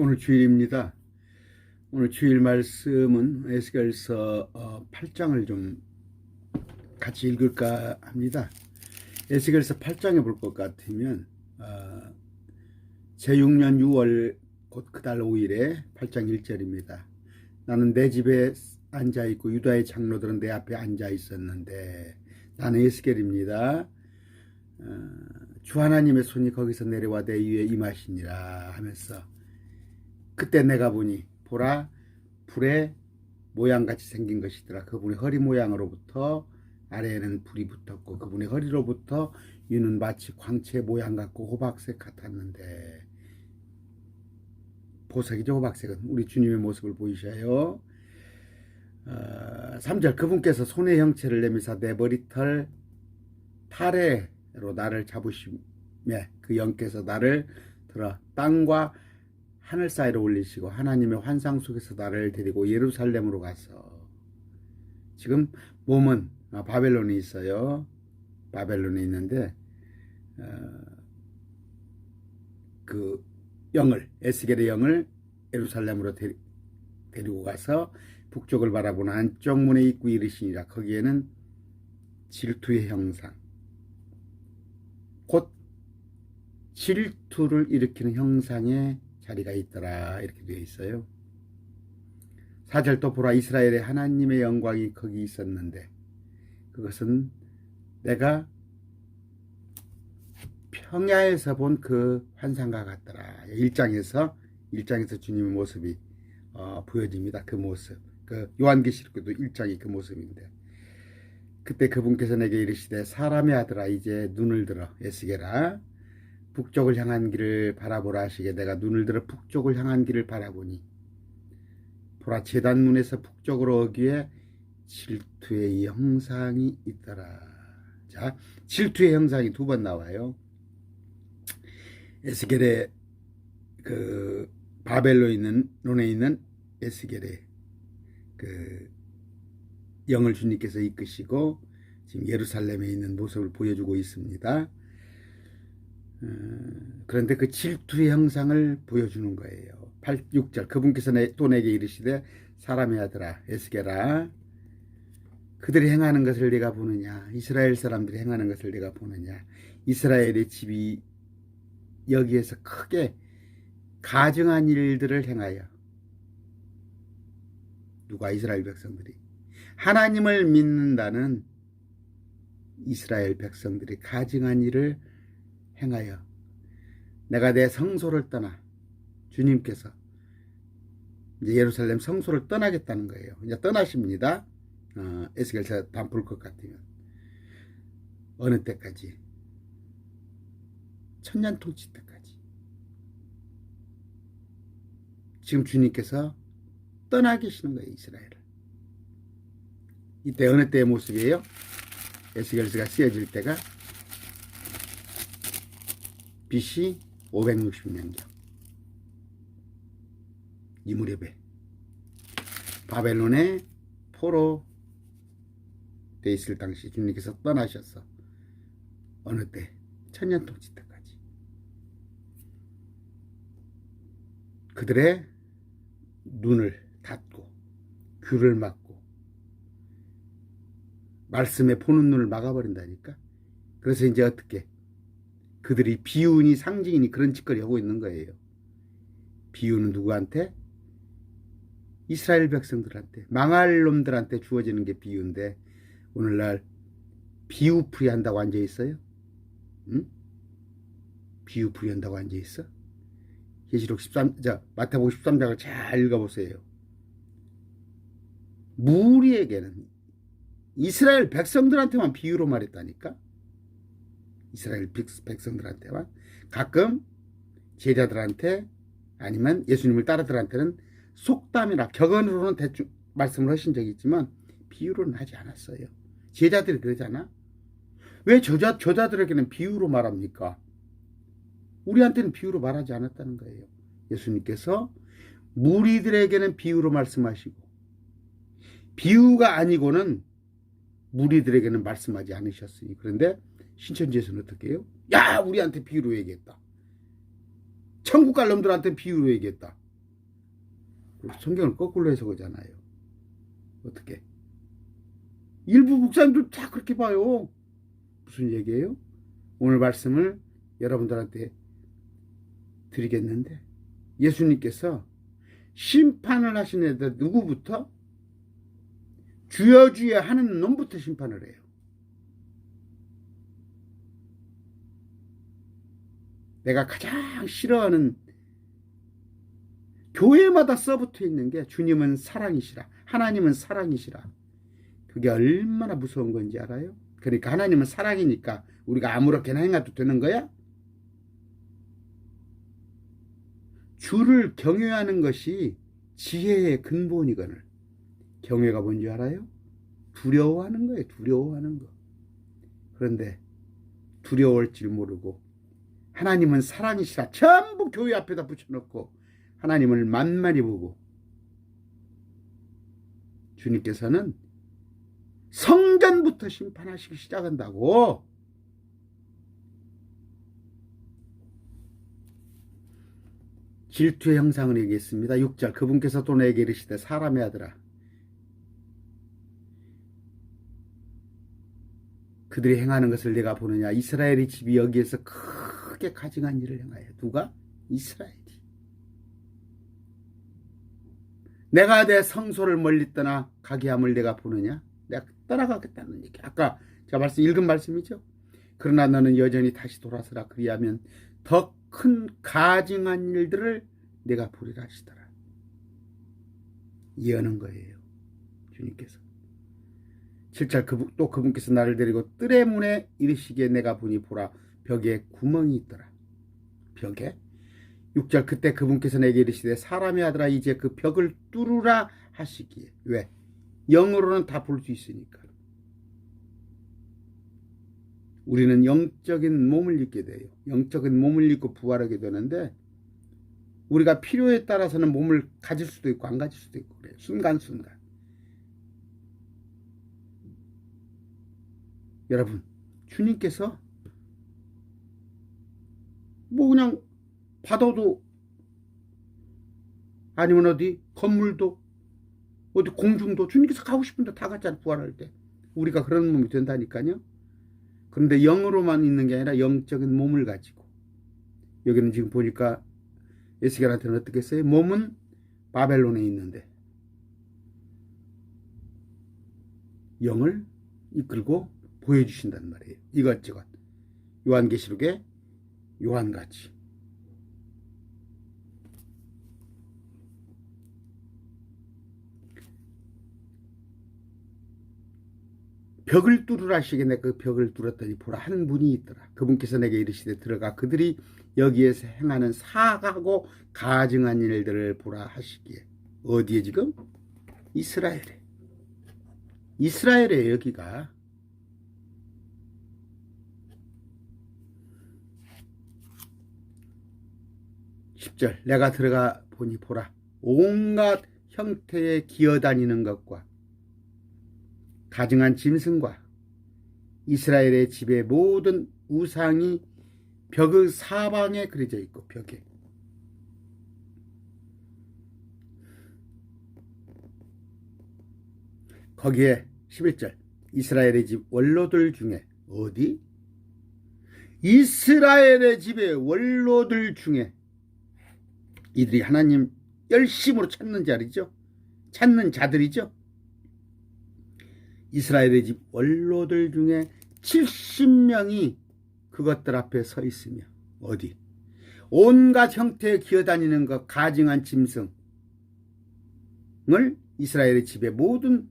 오늘 주일입니다. 오늘 주일 말씀은 에스겔서 8장을 좀 같이 읽을까 합니다. 에스겔서 8장에 볼 것 같으면 제6년 6월 곧 그달 5일에 8장 1절입니다. 나는 내 집에 앉아있고 유다의 장로들은 내 앞에 앉아있었는데 나는 에스겔입니다. 주 하나님의 손이 거기서 내려와 내 위에 임하시니라 하면서 그때 내가 보니 보라 불의 모양같이 생긴 것이더라. 그분의 허리 모양으로부터 아래에는 불이 붙었고 그분의 허리로부터 위는 마치 광채 모양 같고 호박색 같았는데, 보석이죠. 호박색은 우리 주님의 모습을 보이셔요. 3절 그분께서 손의 형체를 내미사 내 머리털 타래로 나를 잡으시며 그 영께서 나를 들어 땅과 하늘 사이로 올리시고 하나님의 환상 속에서 나를 데리고 예루살렘으로 가서, 지금 몸은 바벨론에 있어요. 바벨론에 있는데 그 영을, 에스겔의 영을 예루살렘으로 데리고 가서 북쪽을 바라보는 안쪽 문에 입구 이르시니라. 거기에는 질투의 형상, 곧 질투를 일으키는 형상의 자리가 있더라. 이렇게 되어 있어요. 4절 또 보라 이스라엘의 하나님의 영광이 거기 있었는데 그것은 내가 평야에서 본 그 환상과 같더라. 1장에서 주님의 모습이 보여집니다. 그 모습. 그 요한계시록도 1장이 그 모습인데, 그때 그분께서 내게 이르시되 사람의 아들아 이제 눈을 들어 에스겔아 북쪽을 향한 길을 바라보라 하시게 내가 눈을 들어 북쪽을 향한 길을 바라보니 보라 제단문에서 북쪽으로 오기에 질투의 형상이 있더라. 자, 질투의 형상이 두 번 나와요. 에스겔의 그 바벨론에 있는 에스겔의 그 영을 주님께서 이끄시고 지금 예루살렘에 있는 모습을 보여주고 있습니다. 그런데 그 질투의 형상을 보여주는 거예요. 6절 그분께서 또 내게 이르시되 사람의 아들아 에스겔아 그들이 행하는 것을 네가 보느냐, 이스라엘 사람들이 행하는 것을 네가 보느냐. 이스라엘의 집이 여기에서 크게 가증한 일들을 행하여, 누가? 이스라엘 백성들이 하나님을 믿는다는 이스라엘 백성들이 가증한 일을 행하여 내가 내 성소를 떠나, 주님께서 이제 예루살렘 성소를 떠나겠다는 거예요. 이제 떠나십니다. 에스겔서 다 볼 것 같으면 어느 때까지? 천년 통치 때까지. 지금 주님께서 떠나 계시는 거예요, 이스라엘을. 이때 어느 때의 모습이에요? 에스겔서가 쓰여질 때가 BC 560년경 이 무렵에 바벨론의 포로 돼 있을 당시 주님께서 떠나셔서 어느 때? 천년 통치 때까지 그들의 눈을 닫고 귀를 막고 말씀에 보는 눈을 막아버린다니까. 그래서 이제 어떻게? 그들이 비유니 상징이니 그런 짓거리 하고 있는 거예요. 비유는 누구한테? 이스라엘 백성들한테, 망할 놈들한테 주어지는 게 비유인데 오늘날 비유풀이 한다고 앉아있어요? 응? 비유풀이 한다고 앉아있어? 계시록 13장, 마태복음 13장을 잘 읽어보세요. 무리에게는, 이스라엘 백성들한테만 비유로 말했다니까. 이스라엘 백성들한테만. 가끔 제자들한테 아니면 예수님을 따르들한테는 속담이나 격언으로는 대충 말씀을 하신 적이 있지만 비유로는 하지 않았어요. 제자들이 그러잖아. 왜 저자들에게는 비유로 말합니까? 우리한테는 비유로 말하지 않았다는 거예요. 예수님께서 무리들에게는 비유로 말씀하시고 비유가 아니고는 무리들에게는 말씀하지 않으셨으니. 그런데 신천지에서는 어떻게 해요? 야, 우리한테 비유로 얘기했다. 천국 갈 놈들한테 비유로 얘기했다. 성경을 거꾸로 해석하잖아요. 어떻게? 일부 목사님들 다 그렇게 봐요. 무슨 얘기예요? 오늘 말씀을 여러분들한테 드리겠는데, 예수님께서 심판을 하신 애들 누구부터? 주여 주여 하는 놈부터 심판을 해요. 내가 가장 싫어하는, 교회마다 써붙어 있는 게 주님은 사랑이시라, 하나님은 사랑이시라. 그게 얼마나 무서운 건지 알아요? 그러니까 하나님은 사랑이니까 우리가 아무렇게나 행해도 되는 거야? 주를 경외하는 것이 지혜의 근본이거늘. 경외가 뭔지 알아요? 두려워하는 거예요. 두려워하는 거. 그런데 두려워할 줄 모르고 하나님은 사랑이시라 전부 교회 앞에다 붙여놓고 하나님을 만만히 보고, 주님께서는 성전부터 심판하시기 시작한다고. 질투의 형상을 얘기했습니다. 6절, 그분께서 또 내게 이르시되 사람의 아들아, 그들이 행하는 것을 내가 보느냐. 이스라엘의 집이 여기에서 크게 가증한 일을 행하여. 누가? 이스라엘이. 내가 내 성소를 멀리 떠나 가게 함을 내가 보느냐. 내가 떠나가겠다는 얘기. 아까 제가 읽은 말씀이죠. 그러나 너는 여전히 다시 돌아서라. 그리하면 더 큰 가증한 일들을 내가 보리라 하시더라. 이해하는 거예요, 주님께서. 7절, 또 그분께서 나를 데리고 뜰의 문에 이르시기에 내가 보니 보라, 벽에 구멍이 있더라. 벽에. 6절, 그때 그분께서 내게 이르시되 사람의 아들아, 이제 그 벽을 뚫으라 하시기에. 왜? 영으로는 다 볼 수 있으니까. 우리는 영적인 몸을 입게 돼요. 영적인 몸을 입고 부활하게 되는데, 우리가 필요에 따라서는 몸을 가질 수도 있고 안 가질 수도 있고 그래요. 순간순간. 여러분, 주님께서 뭐 그냥 바다도 아니면 어디 건물도 어디 공중도 주님께서 가고 싶은데 다 갔잖아요. 부활할 때. 우리가 그런 몸이 된다니까요. 그런데 영으로만 있는 게 아니라 영적인 몸을 가지고, 여기는 지금 보니까 에스겔한테는 어떻게 했어요? 몸은 바벨론에 있는데 영을 이끌고 보여주신단 말이에요. 이것저것. 요한계시록의 요한같이. 벽을 뚫으라 하시기에 내가 그 벽을 뚫었더니 보라, 한 분이 있더라. 그분께서 내게 이르시되 들어가 그들이 여기에서 행하는 사악하고 가증한 일들을 보라 하시기에. 어디에 지금? 이스라엘에. 이스라엘에 여기가. (10절) 내가 들어가 보니 보라, 온갖 형태의 기어다니는 것과 가증한 짐승과 이스라엘의 집의 모든 우상이 벽의 사방에 그려져 있고, 벽에. 거기에 11절, 이스라엘의 집 원로들 중에. 어디? 이스라엘의 집의 원로들 중에. 이들이 하나님 열심으로 찾는 자리죠. 찾는 자들이죠. 이스라엘의 집 원로들 중에 70명이 그것들 앞에 서 있으며. 어디? 온갖 형태에 기어다니는 것, 가증한 짐승을 이스라엘의 집의 모든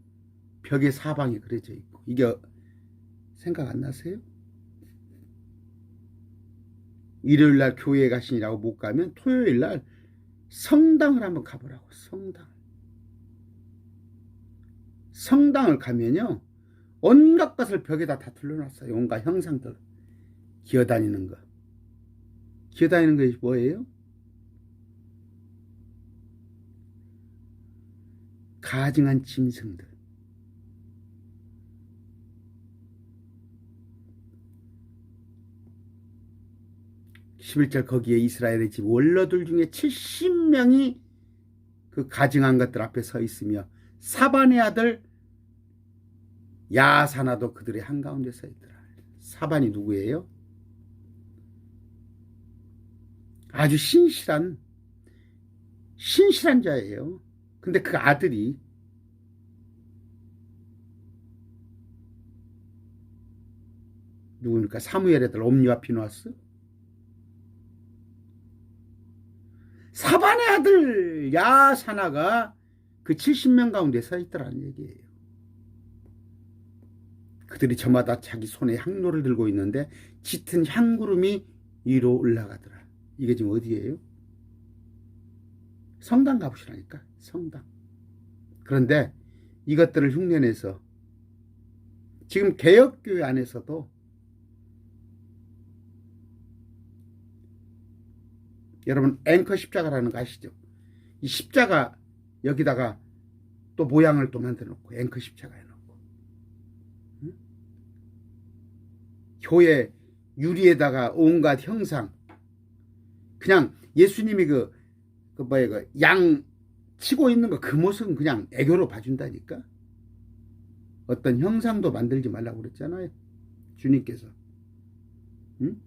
벽의 사방에 그려져 있고. 이게 생각 안 나세요? 일요일날 교회에 가시니라고 못 가면 토요일날 성당을 한번 가보라고. 성당을 가면요, 온갖 것을 벽에다 다 둘러놨어요. 온갖 형상들. 기어다니는 거. 기어다니는 것이 뭐예요? 가증한 짐승들. 11절, 거기에 이스라엘의 집 원로들 중에 70명이 그 가증한 것들 앞에 서 있으며 사반의 아들 야사나도 그들의 한가운데 서 있더라. 사반이 누구예요? 아주 신실한 자예요. 근데 그 아들이 누굽니까? 사무엘의 아들 옴니와 피누아스? 사반의 아들 야사나가 그 70명 가운데 서 있더라는 얘기예요. 그들이 저마다 자기 손에 향로를 들고 있는데 짙은 향구름이 위로 올라가더라. 이게 지금 어디예요? 성당 가보시라니까. 성당. 그런데 이것들을 흉내내서 지금 개혁교회 안에서도 여러분 앵커 십자가라는 거 아시죠? 이 십자가 여기다가 또 모양을 또 만들어 놓고 앵커 십자가 해놓고, 응? 교회 유리에다가 온갖 형상, 그냥 예수님이 양 치고 있는 거 그 모습은 그냥 애교로 봐준다니까. 어떤 형상도 만들지 말라고 그랬잖아요, 주님께서. 응?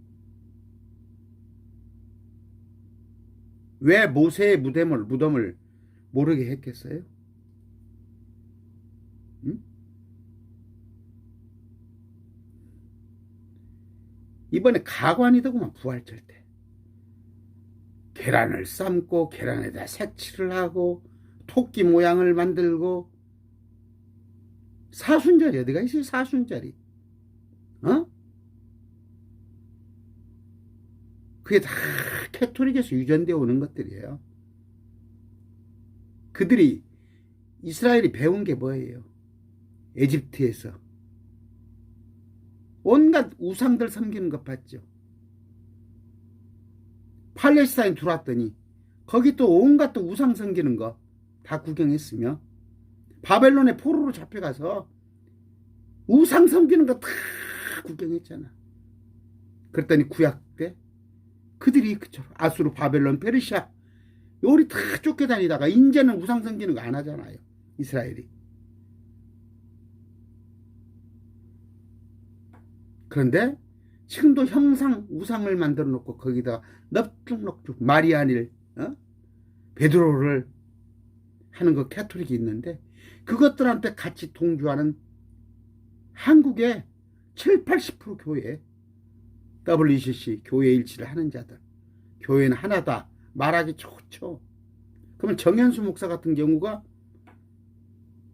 왜 모세의 무덤을 모르게 했겠어요? 응? 이번에 가관이더구만. 부활절 때 계란을 삶고 계란에다 색칠을 하고 토끼 모양을 만들고, 사순절이 어디가 있어요? 사순절이. 어? 그게 다 캐토릭에서 유전되어 오는 것들이에요. 그들이 이스라엘이 배운 게 뭐예요? 에집트에서 온갖 우상들 섬기는 것 봤죠. 팔레스타인 들어왔더니 거기 또 온갖 또 우상 섬기는 거 다 구경했으며, 바벨론의 포로로 잡혀가서 우상 섬기는 거 다 구경했잖아. 그랬더니 구약 때 그들이 아수르, 바벨론, 페르시아 요리 다 쫓겨다니다가 이제는 우상 섬기는 거 안 하잖아요, 이스라엘이. 그런데 지금도 형상 우상을 만들어 놓고 거기다 넙죽넙죽 마리아닐, 베드로를 하는 그 캐토릭이 있는데, 그것들한테 같이 동조하는 한국의 7, 80% 교회, WCC 교회 일치를 하는 자들, 교회는 하나다 말하기 좋죠. 그러면 정현수 목사 같은 경우가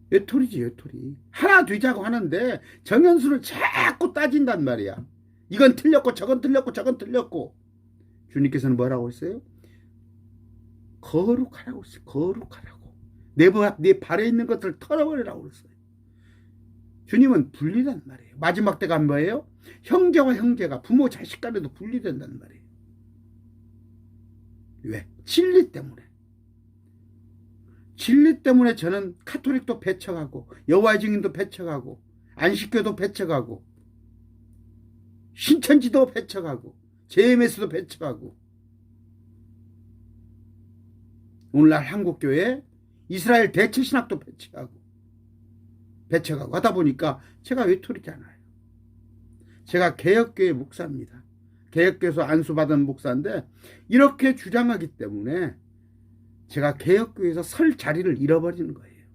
외톨이지, 외톨이. 하나 되자고 하는데 정현수를 자꾸 따진단 말이야. 이건 틀렸고 저건 틀렸고 저건 틀렸고. 주님께서는 뭐라고 했어요? 거룩하라고 했어요. 거룩하라고. 내 발에 있는 것들을 털어버리라고 그랬어요. 주님은 분리단 말이에요. 마지막 때가 뭐예요? 형제와 형제가 부모 자식 간에도 분리된단 말이에요. 왜? 진리 때문에. 진리 때문에 저는 카톨릭도 배척하고 여호와의 증인도 배척하고 안식교도 배척하고 신천지도 배척하고 JMS도 배척하고, 오늘날 한국교회 이스라엘 대체신학도 배척하고 하다 보니까 제가 외톨이잖아요. 제가 개혁교회 목사입니다. 개혁교회에서 안수받은 목사인데 이렇게 주장하기 때문에 제가 개혁교회에서 설 자리를 잃어버리는 거예요.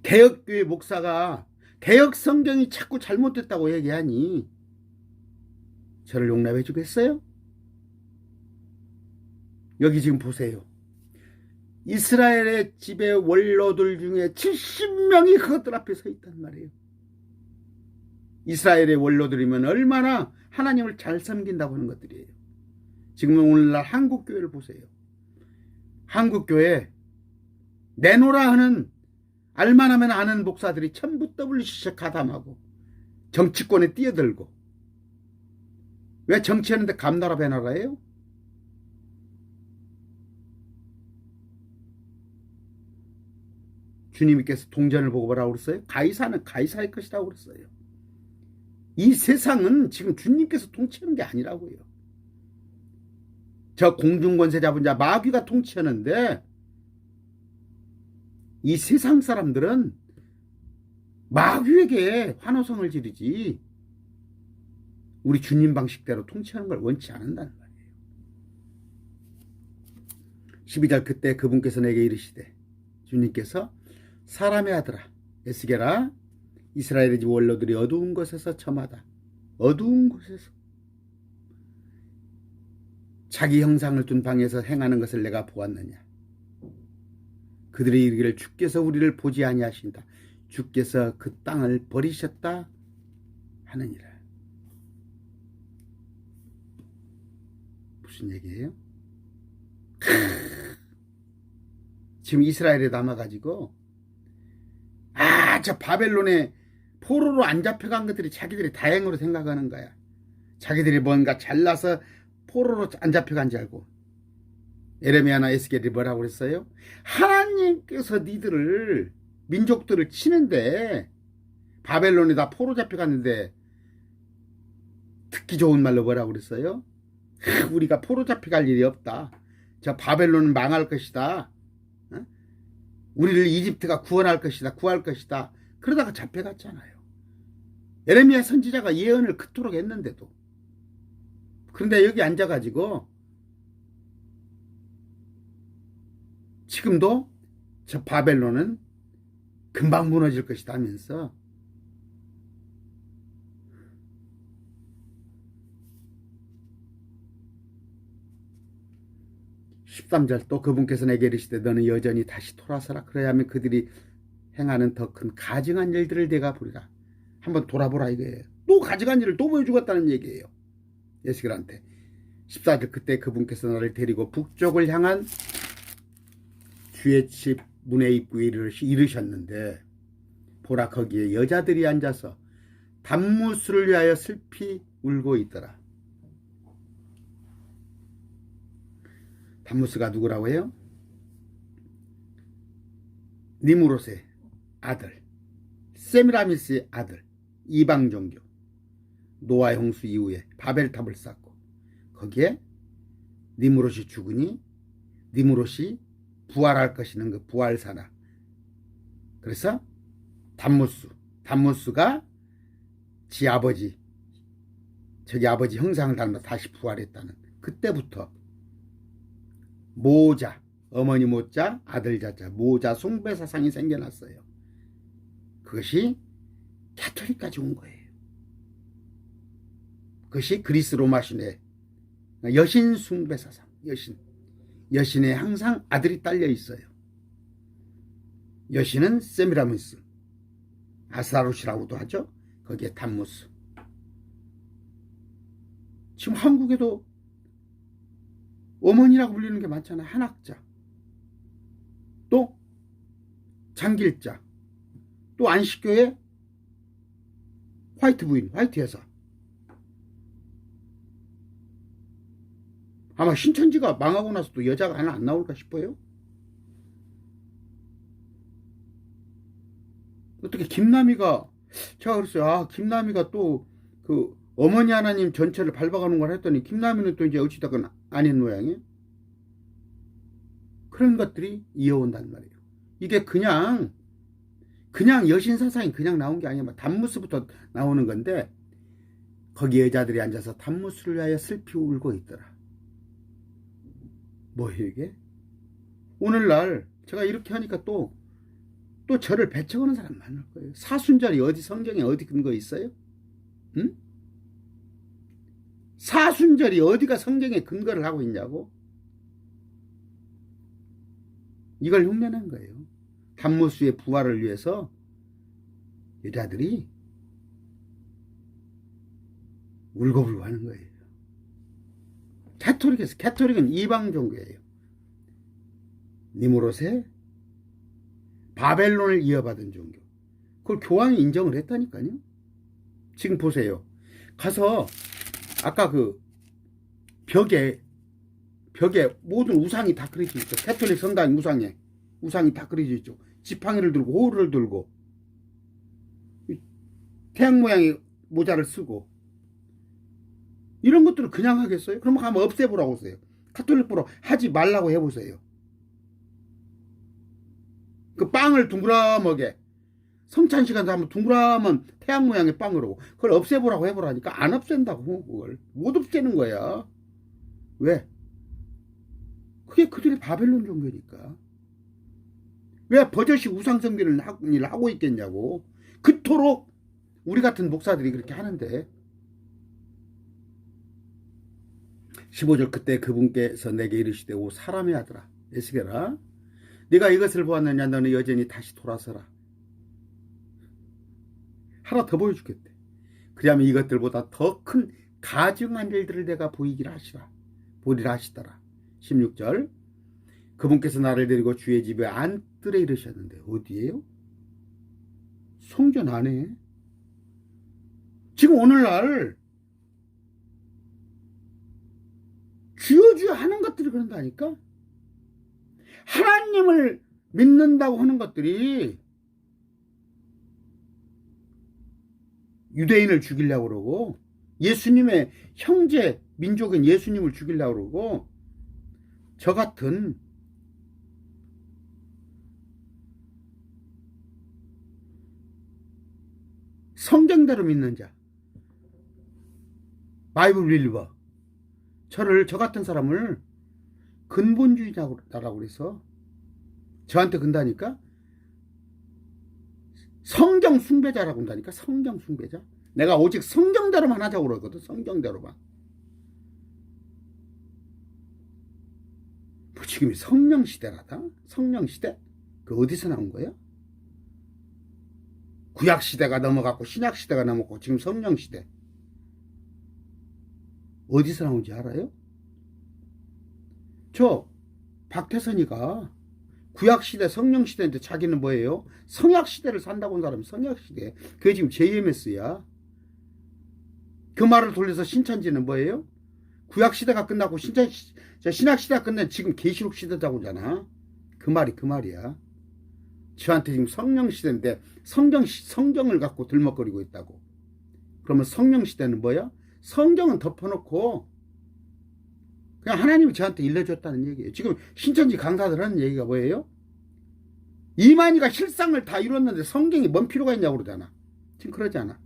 개혁교회 목사가 개혁 성경이 자꾸 잘못됐다고 얘기하니 저를 용납해 주겠어요? 여기 지금 보세요. 이스라엘의 집의 원로들 중에 70명이 그것들 앞에 서 있단 말이에요. 이스라엘의 원로들이면 얼마나 하나님을 잘 섬긴다고 하는 것들이에요. 지금 오늘날 한국교회를 보세요. 한국교회 내노라 하는 알만하면 아는 목사들이 전부 WCC 가담하고 정치권에 뛰어들고. 왜 정치하는데 감나라 배나라예요? 주님께서 동전을 보고 뭐라고 그랬어요? 가이사는 가이사의 것이라고 그랬어요. 이 세상은 지금 주님께서 통치하는 게 아니라고요. 저 공중권세 잡은 자 마귀가 통치하는데 이 세상 사람들은 마귀에게 환호성을 지르지 우리 주님 방식대로 통치하는 걸 원치 않는다는 말이에요. 12절 그때 그분께서 내게 이르시되 주님께서 사람의 아들아 에스겔아 이스라엘의 집 원로들이 어두운 곳에서 점하다 어두운 곳에서 자기 형상을 둔 방에서 행하는 것을 내가 보았느냐. 그들이 이르기를 주께서 우리를 보지 아니하신다. 주께서 그 땅을 버리셨다 하느니라. 무슨 얘기예요? 지금 이스라엘에 남아가지고 저 바벨론에 포로로 안 잡혀간 것들이 자기들이 다행으로 생각하는 거야. 자기들이 뭔가 잘나서 포로로 안 잡혀간 줄 알고. 에레미야나 에스겔이 뭐라고 그랬어요? 하나님께서 니들을 민족들을 치는데 바벨론에 다 포로 잡혀갔는데 듣기 좋은 말로 뭐라고 그랬어요? 우리가 포로 잡혀갈 일이 없다. 저 바벨론은 망할 것이다. 우리를 이집트가 구원할 것이다. 구할 것이다. 그러다가 잡혀갔잖아요. 에레미야 선지자가 예언을 그토록 했는데도. 그런데 여기 앉아가지고 지금도 저 바벨론은 금방 무너질 것이다 하면서 (13절) 또 그분께서 내게 이르시되 너는 여전히 다시 돌아서라. 그래야 하면 그들이 행하는 더 큰 가증한 일들을 내가 보리라. 한번 돌아보라 이거예요. 또 가증한 일을 또 보여주겠다는 얘기예요. 에스겔한테. 14절 그때 그분께서 너를 데리고 북쪽을 향한 주의 집 문의 입구에 이르셨는데 보라 거기에 여자들이 앉아서 단무스를 위하여 슬피 울고 있더라. 단무스가 누구라고 해요? 니무롯의 아들, 세미라미스의 아들, 이방 종교, 노아 홍수 이후에 바벨탑을 쌓고 거기에 니무롯이 죽으니 니무롯이 부활할 것이는 그 부활사나. 그래서 단무스가 지 아버지, 저기 아버지 형상을 닮아 다시 부활했다는 그때부터 모자, 어머니 모자, 아들 자자, 모자 숭배 사상이 생겨났어요. 그것이 가톨릭까지 온 거예요. 그것이 그리스 로마 시대 여신 숭배 사상, 여신에 항상 아들이 딸려 있어요. 여신은 세미라미스, 아스타롯이라고도 하죠. 거기에 단무스. 지금 한국에도 어머니라고 불리는 게 많잖아요. 한학자, 또 장길자, 또 안식교의 화이트 부인, 화이트 여사. 아마 신천지가 망하고 나서도 여자가 하나 안 나올까 싶어요. 어떻게 김남희가, 제가 그랬어요. 김남희가 또 그 어머니 하나님 전체를 밟아가는 걸 했더니 김남희는 또 이제 어찌다가 아닌 모양이에요. 그런 것들이 이어온단 말이에요. 이게 그냥 여신 사상이 그냥 나온 게 아니야. 단무스부터 나오는 건데 거기 여자들이 앉아서 단무스를 위하여 슬피 울고 있더라. 뭐예요 이게? 오늘날 제가 이렇게 하니까 또 저를 배척하는 사람 많을 거예요. 사순절이 어디 성경에 어디 근거 있어요? 응? 사순절이 어디가 성경에 근거를 하고 있냐고? 이걸 흉내낸 거예요. 단무스의 부활을 위해서 여자들이 울고불고 하는 거예요. 가톨릭은 이방 종교예요. 니무롯의 바벨론을 이어받은 종교. 그걸 교황이 인정을 했다니까요. 지금 보세요. 가서 아까 그 벽에 모든 우상이 다 그려져 있죠. 가톨릭 성당 우상이 다 그려져 있죠. 지팡이를 들고 호를 들고 태양 모양의 모자를 쓰고 이런 것들을 그냥 하겠어요? 그럼 한번 없애보라고 했어요. 카톨릭부로 하지 말라고 해보세요. 그 빵을 둥그라하게 성찬시간 하면 둥그라만 태양 모양의 빵으로 그걸 없애보라고 해보라니까 안 없앤다고. 그걸 못 없애는 거야. 왜? 그게 그들의 바벨론 종교니까. 왜 버젓이 우상숭배를 하고 있겠냐고. 그토록 우리 같은 목사들이 그렇게 하는데. 15절 그때 그분께서 내게 이르시되 오 사람의 아들아 에스겔아 네가 이것을 보았느냐 너는 여전히 다시 돌아서라. 하나 더 보여주겠대. 그리하면 이것들보다 더 큰 가증한 일들을 내가 보리라 하시더라. 16절 그분께서 나를 데리고 주의 집에 안뜰에 이르셨는데 어디에요? 성전 안에. 지금 오늘날 주여 하는 것들이 그런다니까. 하나님을 믿는다고 하는 것들이 유대인을 죽이려고 그러고 예수님의 형제 민족인 예수님을 죽이려고 그러고 저 같은 성경대로 믿는 자 바이블 릴리버 저 같은 사람을 근본주의자라고 그래서 저한테 근다니까. 성경 숭배자라고 한다니까. 성경 숭배자. 내가 오직 성경대로만 하자고 그러거든. 성경대로만. 뭐 지금이 성령 시대라다. 성령 시대? 그 어디서 나온 거야? 구약 시대가 넘어갔고 신약 시대가 넘어갔고 지금 성령 시대. 어디서 나온지 알아요? 저 박태선이가 구약시대 성령시대인데 자기는 뭐예요? 성약시대를 산다고 한 사람이 성약시대. 그게 지금 JMS야. 그 말을 돌려서 신천지는 뭐예요? 구약시대가 끝나고 신약시대가 끝난 지금 계시록시대자고잖아. 그 말이야. 저한테 지금 성령시대인데 성경을 갖고 들먹거리고 있다고. 그러면 성령시대는 뭐야? 성경은 덮어놓고 그냥 하나님이 저한테 일러줬다는 얘기예요. 지금 신천지 강사들 하는 얘기가 뭐예요? 이만희가 실상을 다 이뤘는데 성경이 뭔 필요가 있냐고 그러잖아. 지금 그러지 않아.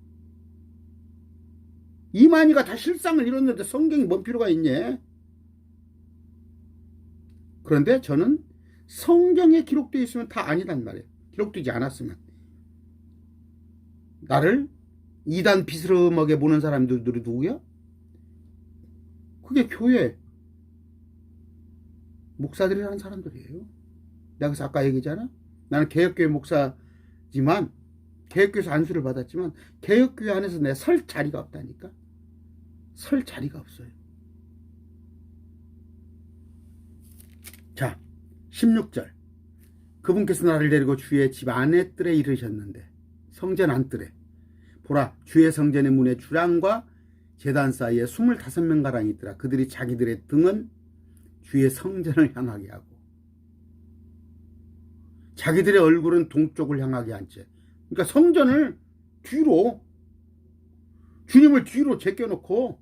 이만희가 다 실상을 이뤘는데 성경이 뭔 필요가 있냐? 그런데 저는 성경에 기록되어 있으면 다 아니란 말이에요. 기록되지 않았으면. 나를 이단 비스름하게 보는 사람들이 누구야? 그게 교회 목사들이라는 사람들이에요. 내가 그래서 아까 얘기했잖아. 나는 개혁교회 목사지만 개혁교회에서 안수를 받았지만 개혁교회 안에서 내 설 자리가 없다니까. 설 자리가 없어요. 자 16절 그분께서 나를 데리고 주의 집 안에 뜰에 이르셨는데 성전 안뜰에 보라 주의 성전의 문에 주랑과 제단 사이에 25명가량이 있더라. 그들이 자기들의 등은 주의 성전을 향하게 하고 자기들의 얼굴은 동쪽을 향하게 한 채. 그러니까 성전을 뒤로 주님을 뒤로 제껴놓고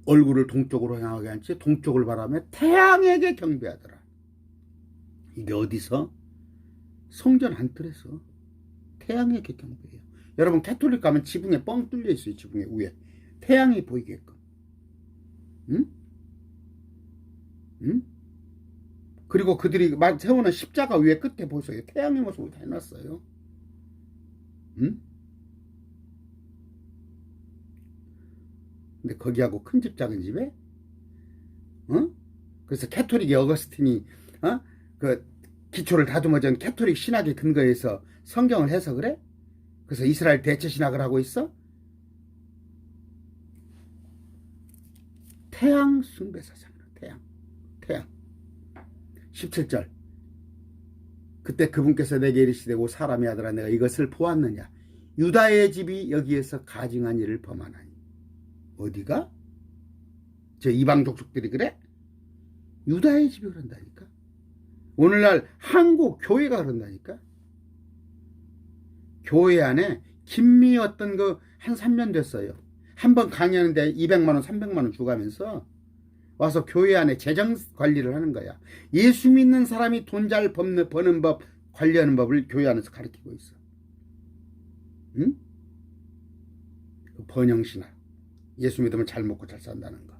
얼굴을 동쪽으로 향하게 한 채 동쪽을 바라며 태양에게 경배하더라. 이게 어디서? 성전 안뜰에서 태양에게 경배해요. 여러분 캐톨릭 가면 지붕에 뻥 뚫려 있어요. 지붕에 위에 태양이 보이게끔. 응? 응? 그리고 그들이 세우는 십자가 위에 끝에 보세요. 태양의 모습을 다 해놨어요. 응? 근데 거기하고 큰 집 작은 집에 그래서 캐톨릭의 어거스틴이 그 기초를 다듬어준 캐톨릭 신학의 근거에서 성경을 해석을 해? 그래서 이스라엘 대체 신학을 하고 있어? 태양 숭배 사상이라. 태양 17절 그때 그분께서 내게 이르시되 오 사람의 아들아 내가 이것을 보았느냐 유다의 집이 여기에서 가증한 일을 범하나니. 어디가? 저 이방 족속들이 그래? 유다의 집이 그런다니까. 오늘날 한국 교회가 그런다니까. 교회 안에 김미 어떤 한 3년 됐어요. 한 번 강의하는데 200만 원, 300만 원 주가면서 와서 교회 안에 재정 관리를 하는 거야. 예수 믿는 사람이 돈 잘 버는 법, 관리하는 법을 교회 안에서 가르치고 있어. 응? 번영신학. 예수 믿으면 잘 먹고 잘 산다는 거.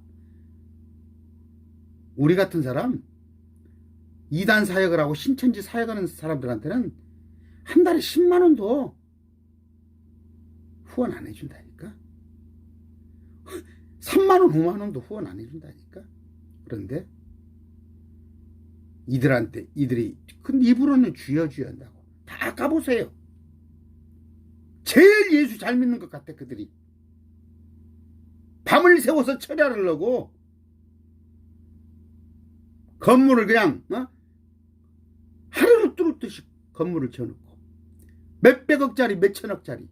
우리 같은 사람, 이단 사역을 하고 신천지 사역하는 사람들한테는 한 달에 10만 원도 후원 안 해준다니까. 3만 원, 5만 원도 후원 안 해준다니까. 그런데 이들이 근데 입으로는 주여 주여 한다고. 다 까보세요. 제일 예수 잘 믿는 것 같아 그들이. 밤을 새워서 철야하려고 건물을 그냥 하루를 뚫듯이 건물을 지어놓고 몇백억짜리 몇천억짜리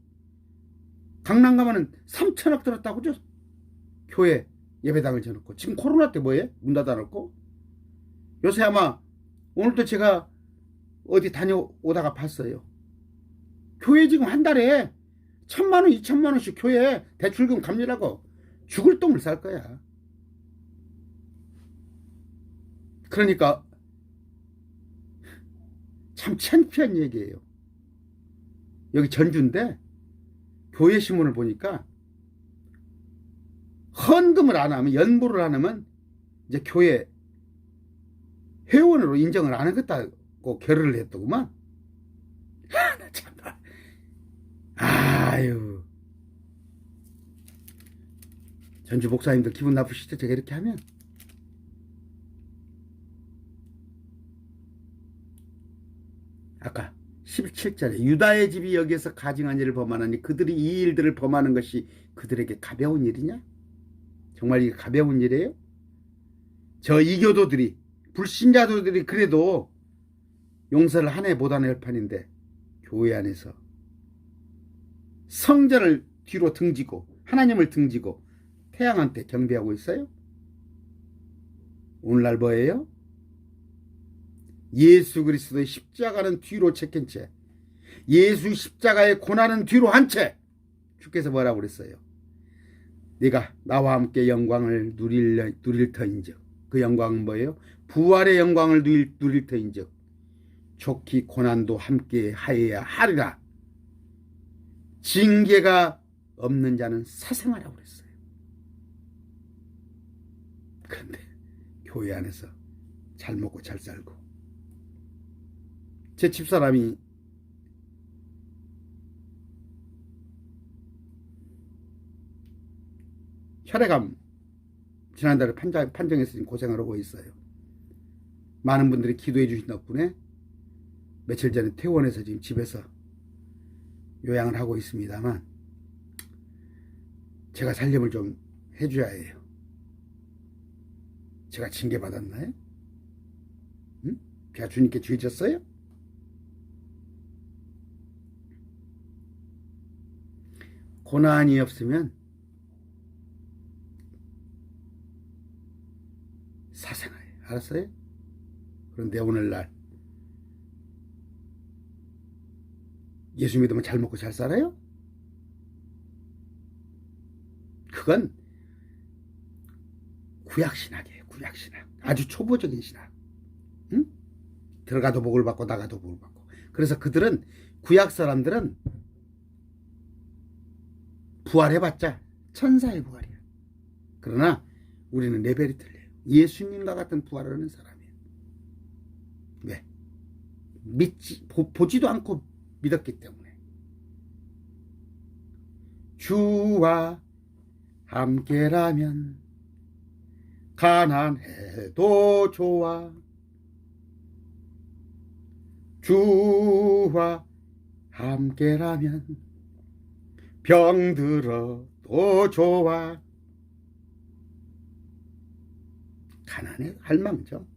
강남 가면은 3천억 들었다고 죠. 교회 예배당을 지어놓고 지금 코로나 때 뭐해? 문 닫아놓고 요새 아마 오늘도 제가 어디 다녀오다가 봤어요. 교회 지금 한 달에 1,000만 원, 2,000만 원씩 교회 대출금 갚느라고 죽을 똥을 쌀 거야. 그러니까 참 창피한 얘기예요. 여기 전주인데 교회 신문을 보니까 헌금을 안 하면, 연보를 안 하면 이제 교회 회원으로 인정을 안 하겠다고 결의를 했더구만. 나 참나. 아유. 전주 목사님들 기분 나쁘시죠? 제가 이렇게 하면. 아까 17절에 유다의 집이 여기에서 가증한 일을 범하나니 그들이 이 일들을 범하는 것이 그들에게 가벼운 일이냐? 정말 이게 가벼운 일이에요? 저 이교도들이, 불신자들이 그래도 용서를 한 해 못하는 혈판인데 교회 안에서 성전을 뒤로 등지고 하나님을 등지고 태양한테 경배하고 있어요? 오늘날 뭐예요? 예수 그리스도의 십자가는 뒤로 제낀 채, 예수 십자가의 고난은 뒤로 한 채, 주께서 뭐라고 그랬어요? 네가 나와 함께 영광을 누릴 터인즉, 그 영광은 뭐예요? 부활의 영광을 누릴 터인즉 좋기 고난도 함께 하여야 하리라. 징계가 없는 자는 사생하라고 그랬어요. 그런데 교회 안에서 잘 먹고 잘 살고, 제 집사람이 혈액암 지난달에 판정해서 지금 고생을 하고 있어요. 많은 분들이 기도해 주신 덕분에 며칠 전에 퇴원해서 지금 집에서 요양을 하고 있습니다만, 제가 살림을 좀 해줘야 해요. 제가 징계받았나요? 응? 제가 주님께 죄 졌어요? 고난이 없으면 사생아예요. 알았어요? 그런데 오늘날 예수 믿으면 잘 먹고 잘 살아요? 그건 구약신학이에요. 구약신학. 아주 초보적인 신학. 응? 들어가도 복을 받고 나가도 복을 받고. 그래서 그들은, 구약 사람들은 부활해봤자 천사의 부활이야. 그러나 우리는 레벨이 틀려요. 예수님과 같은 부활을 하는 사람이에요. 왜? 보지도 않고 믿었기 때문에. 주와 함께라면 가난해도 좋아. 주와 함께라면 병들어도 좋아. 가난해 할망정.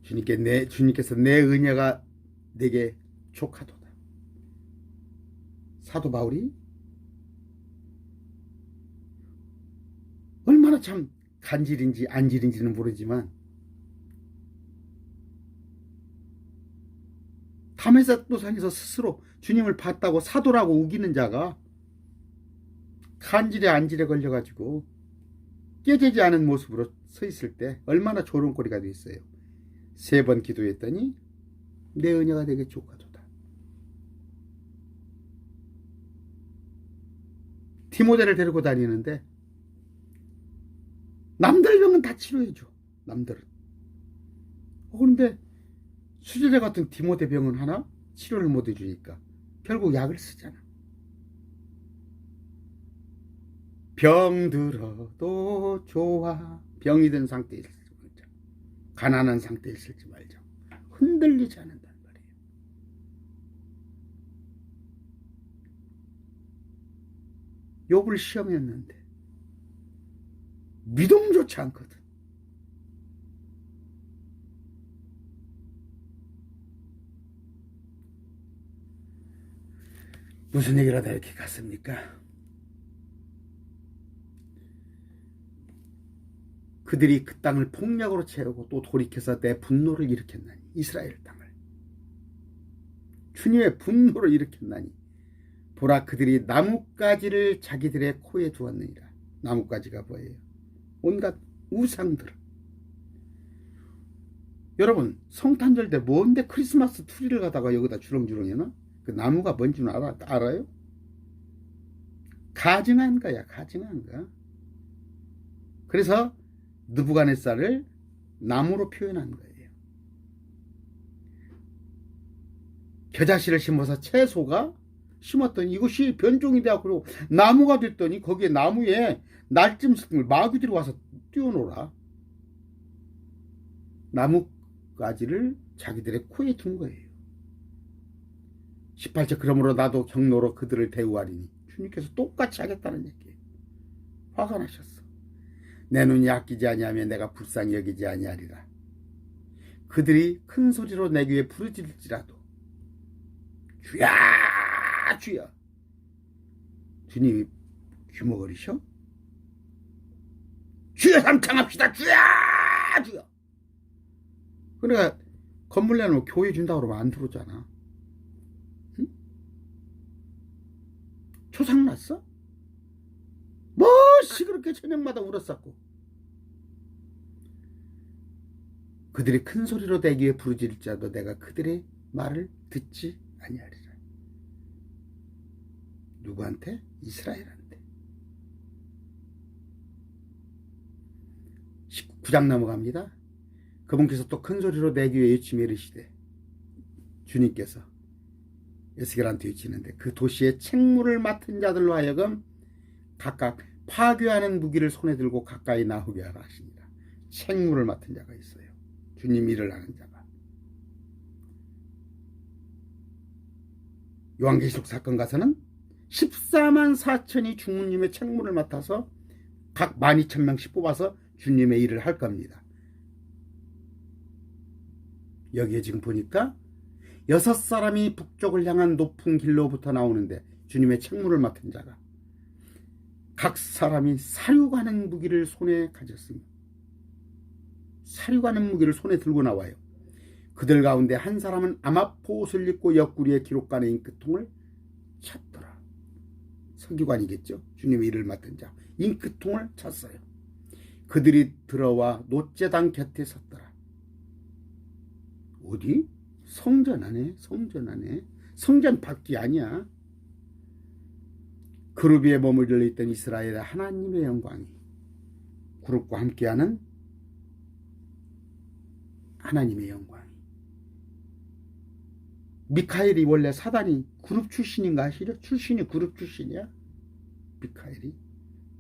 주님께서 내 은혜가 내게 족하도다. 사도 바울이 얼마나 참 간질인지 안질인지는 모르지만 다메섹도상에서 스스로 주님을 봤다고 사도라고 우기는 자가 간질에 안질에 걸려가지고 깨지지 않은 모습으로 서 있을 때 얼마나 조롱거리가 돼 있어요. 3번 기도했더니 내 은혜가 되게 족하도다. 디모데를 데리고 다니는데 남들 병은 다 치료해줘. 남들은. 그런데 수제자 같은 디모데 병은 하나 치료를 못 해주니까 결국 약을 쓰잖아. 병들어도 좋아. 병이 든 상태에 있을지 말자. 가난한 상태에 있을지 말자. 흔들리지 않는단 말이에요. 욥을 시험했는데 믿음조차 않거든. 무슨 얘기를 하다 이렇게 갔습니까? 그들이 그 땅을 폭력으로 채우고 또 돌이켜서 내 분노를 일으켰나니, 이스라엘 땅을 주님의 분노를 일으켰나니 보라 그들이 나뭇가지를 자기들의 코에 두었느니라. 나뭇가지가 뭐예요? 온갖 우상들. 여러분 성탄절 때 뭔데 크리스마스 트리를 갖다가 여기다 주렁주렁 해놔? 그 나무가 뭔지는 알아요? 가증한 거야. 가증한 거. 그래서 느부갓네살을 나무로 표현한 거예요. 겨자씨를 심어서 채소가 심었더니 이것이 변종이 되었고 나무가 됐더니 거기에 나무에 날짐승을 마귀들이 와서 띄워놓으라. 나뭇가지를 자기들의 코에 둔 거예요. 18절 그러므로 나도 경로로 그들을 대우하리니 주님께서 똑같이 하겠다는 얘기예요. 화가 나셨어. 내 눈이 아끼지 아니하며 내가 불쌍히 여기지 아니하리라. 그들이 큰 소리로 내 귀에 부르짖을지라도 주야 주야. 주님이 귀머거리셔? 주여 삼창합시다. 주야 주여. 그러니까 건물 내놓으면 교회 준다고 그러면 안 들어오잖아. 응? 초상났어? 뭐시 그렇게 저녁마다 울었었고. 그들이 큰 소리로 내 귀에 부르짖을지라도 내가 그들의 말을 듣지 아니하리라. 누구한테? 이스라엘한테. 19장 넘어갑니다. 그분께서 또 큰 소리로 내 귀에 외치며 이르시되, 주님께서 에스겔한테 외치는데 그 도시의 책무를 맡은 자들로 하여금 각각 파괴하는 무기를 손에 들고 가까이 나오게 하라 하십니다. 책무를 맡은 자가 있어요. 주님 일을 하는 자가. 요한계시록 사건 가서는 14만 4천이 주님의 책무를 맡아서 각 12,000명씩 뽑아서 주님의 일을 할 겁니다. 여기에 지금 보니까 6사람이 북쪽을 향한 높은 길로부터 나오는데 주님의 책무를 맡은 자가 각 사람이 사륙하는 무기를 손에 가졌습니다. 사륙하는 무기를 손에 들고 나와요. 그들 가운데 한 사람은 아마포 옷을 입고 옆구리에 기록관의 잉크통을 찼더라. 서기관이겠죠. 주님의 일을 맡은 자. 잉크통을 찼어요. 그들이 들어와 노제단 곁에 섰더라. 어디? 성전 안에. 성전 안에. 성전 밖이 아니야. 그룹 위에 머물러 있던 이스라엘의 하나님의 영광이 그룹과 함께하는 하나님의 영광이. 미카엘이 원래 사단이 그룹 출신인가 아시죠? 출신이 그룹 출신이야. 미카엘이.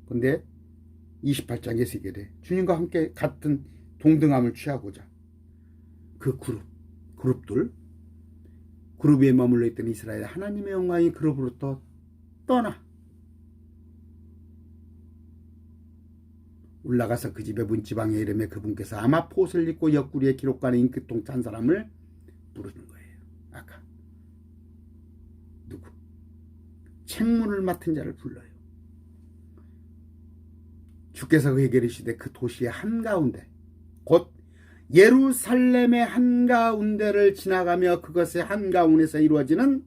근데 28장 에스겔에 주님과 함께 같은 동등함을 취하고자 그 그룹들 그룹 위에 머물러 있던 이스라엘 하나님의 영광이 그룹으로부터 떠나 올라가서 그 집의 문지방에 이르매 그분께서 아마포 옷을 입고 옆구리에 기록관의 잉크통 찬 사람을 부르는 거예요. 아까 누구? 책무를 맡은 자를 불러요. 주께서 그에게 이르시되 그 도시의 한가운데 곧 예루살렘의 한가운데를 지나가며 그것의 한가운데서 이루어지는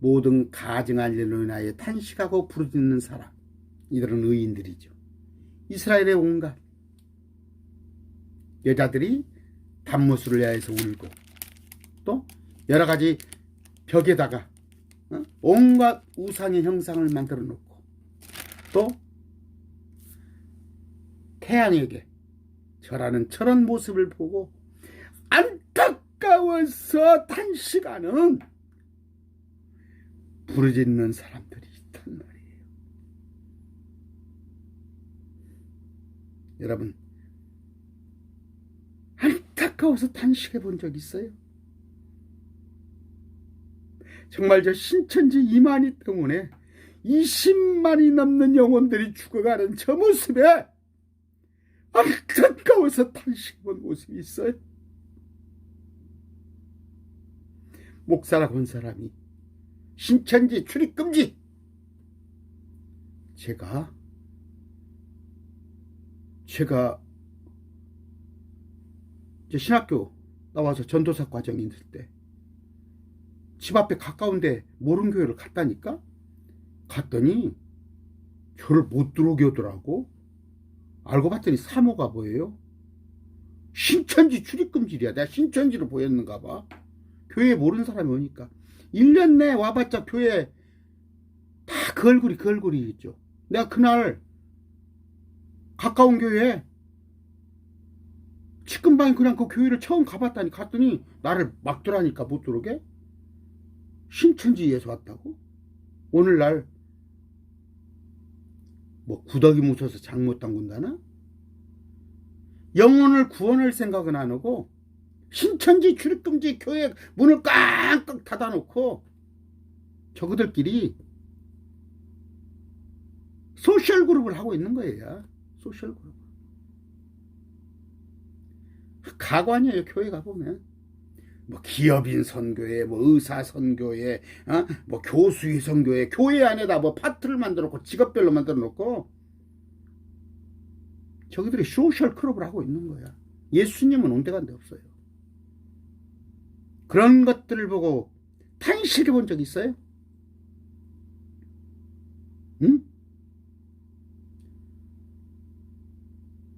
모든 가증한 일로 인하여 탄식하고 부르짖는 사람, 이들은 의인들이죠. 이스라엘의 온갖 여자들이 단무술을 해서 울고, 또 여러 가지 벽에다가 온갖 우상의 형상을 만들어 놓고, 또 태양에게 절하는 저런 모습을 보고 안타까워서 탄식하는, 부르짖는 사람들이 있단 말이에요. 여러분, 안타까워서 탄식해 본 적 있어요? 정말 저 신천지 이만희 때문에 20만이 넘는 영혼들이 죽어가는 저 모습에 안타까워서 탄식해 본 모습이 있어요? 목사라고 한 사람이 신천지 출입금지, 제가 이제 신학교 나와서 전도사 과정이 있을 때 집 앞에 가까운데 모른 교회를 갔다니까. 갔더니 교를 못 들어오게 하더라고. 알고 봤더니 사모가 뭐예요? 신천지 출입금지야. 내가 신천지로 보였는가 봐. 교회에 모르는 사람이 오니까 1년 내에 와봤자 교회 다 그 얼굴이 있죠. 내가 그날 가까운 교회에 치킨방에 그냥 그 교회를 처음 가봤다니, 갔더니 나를 막더라니까, 못 들어오게. 신천지에서 왔다고? 오늘날 뭐 구더기 묻혀서 장 못 담근다나? 영혼을 구원할 생각은 안 하고 신천지 출입금지 교회 문을 깡깡 닫아놓고 저그들끼리 소셜 그룹을 하고 있는 거예요. 소셜 그룹. 가관이에요. 교회 가보면 뭐 기업인 선교회, 뭐 의사 선교회, 뭐 교수의 선교회, 교회 안에다 뭐 파트를 만들어 놓고 직업별로 만들어 놓고 저기들이 소셜 클럽을 하고 있는 거야. 예수님은 온데간데 없어요. 그런 것들을 보고 탄식해 본 적 있어요? 응?